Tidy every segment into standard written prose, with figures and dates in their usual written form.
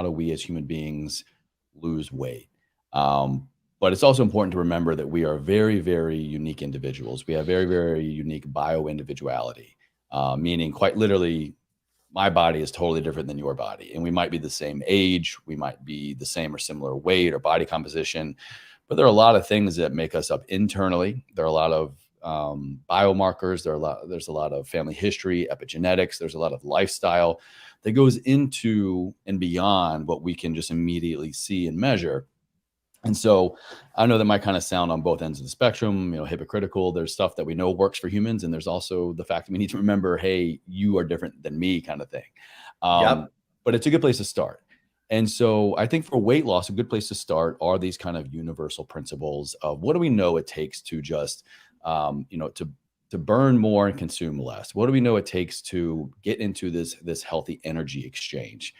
how do we as human beings lose weight? Um, but it's also important to remember that we are very, very unique individuals. We have very, very unique bio individuality, meaning quite literally, my body is totally different than your body. And we might be the same age, we might be the same or similar weight or body composition, but there are a lot of things that make us up internally. There are a lot of biomarkers. There's a lot of family history, epigenetics. There's a lot of lifestyle that goes into and beyond what we can just immediately see and measure. And so I know that might kind of sound on both ends of the spectrum, hypocritical. There's stuff that we know works for humans, and there's also the fact that we need to remember, hey, you are different than me, kind of thing. Yep. But it's a good place to start. And so I think for weight loss, a good place to start are these kind of universal principles of what do we know it takes to just, to burn more and consume less. What do we know it takes to get into this healthy energy exchange?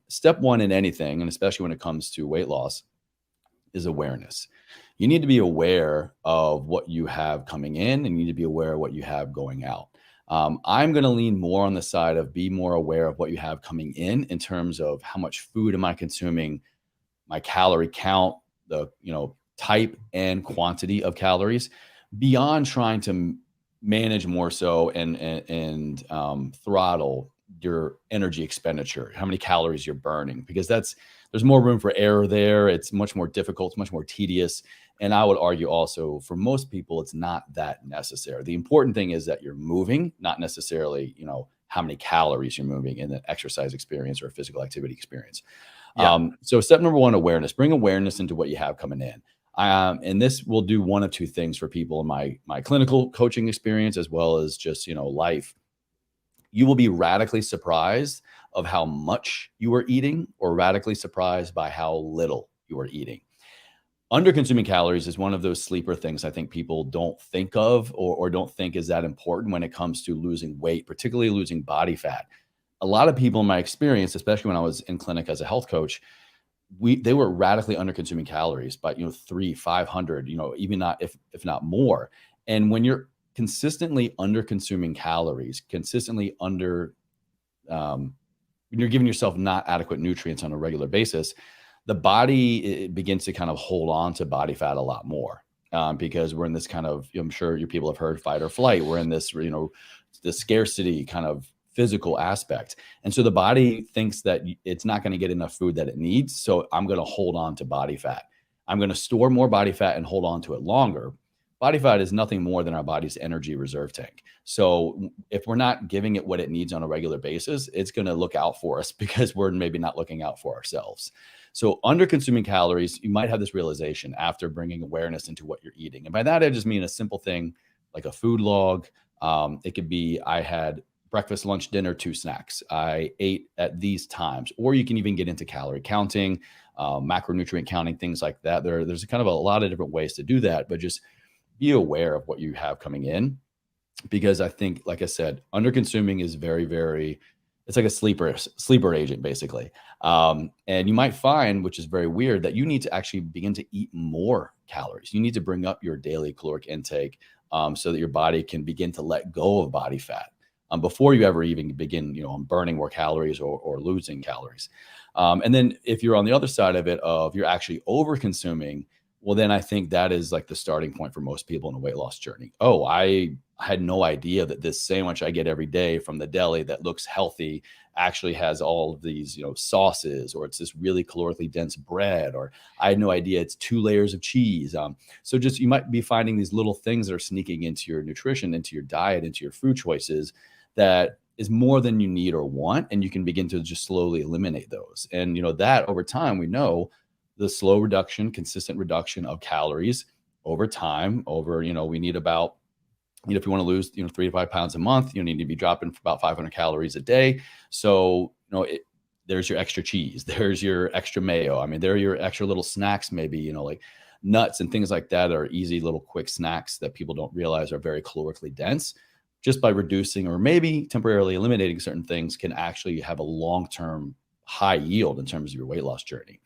Step one in anything, and especially when it comes to weight loss, is awareness. You need to be aware of what you have coming in, and you need to be aware of what you have going out. I'm going to lean more on the side of be more aware of what you have coming in terms of how much food am I consuming, my calorie count, the type and quantity of calories, beyond trying to manage more so and throttle your energy expenditure, how many calories you're burning, because there's more room for error there. It's much more difficult, it's much more tedious. And I would argue also for most people, it's not that necessary. The important thing is that you're moving, not necessarily, how many calories you're moving in an exercise experience or a physical activity experience. Yeah. So step number one, awareness. Bring awareness into what you have coming in. And this will do one of two things for people in my clinical coaching experience, as well as just, life. You will be radically surprised of how much you are eating, or radically surprised by how little you are eating. Under consuming calories is one of those sleeper things I think people don't think of or don't think is that important when it comes to losing weight, particularly losing body fat. A lot of people in my experience, especially when I was in clinic as a health coach, they were radically under consuming calories by 500, even not if not more. And when you're consistently under consuming calories, consistently under when you're giving yourself not adequate nutrients on a regular basis, the body, it begins to kind of hold on to body fat a lot more, because we're in this kind of, I'm sure your people have heard fight or flight. We're in this, the scarcity kind of physical aspect. And so the body thinks that it's not going to get enough food that it needs. So I'm going to hold on to body fat. I'm going to store more body fat and hold on to it longer. Body fat is nothing more than our body's energy reserve tank. So if we're not giving it what it needs on a regular basis, it's going to look out for us because we're maybe not looking out for ourselves. So under consuming calories, you might have this realization after bringing awareness into what you're eating. And by that, I just mean a simple thing like a food log. It could be, I had breakfast, lunch, dinner, 2 snacks. I ate at these times. Or you can even get into calorie counting, macronutrient counting, things like that. There's kind of a lot of different ways to do that, but just be aware of what you have coming in. Because I think, like I said, under consuming is very, very, it's like a sleeper agent, basically. And you might find, which is very weird, that you need to actually begin to eat more calories. You need to bring up your daily caloric intake, so that your body can begin to let go of body fat, before you ever even begin, burning more calories or losing calories. And then if you're on the other side of it, of you're actually over consuming, well, then I think that is like the starting point for most people in a weight loss journey. Oh, I had no idea that this sandwich I get every day from the deli that looks healthy actually has all of these, sauces, or it's this really calorically dense bread, or I had no idea it's 2 layers of cheese. So just, you might be finding these little things that are sneaking into your nutrition, into your diet, into your food choices, that is more than you need or want. And you can begin to just slowly eliminate those. And, that over time, we know the slow reduction, consistent reduction of calories over time, we need about, if you want to lose, 3 to 5 pounds a month, you need to be dropping for about 500 calories a day. So, there's your extra cheese, there's your extra mayo. I mean, there are your extra little snacks, maybe, like nuts and things like that are easy little quick snacks that people don't realize are very calorically dense. Just by reducing or maybe temporarily eliminating certain things can actually have a long-term high yield in terms of your weight loss journey.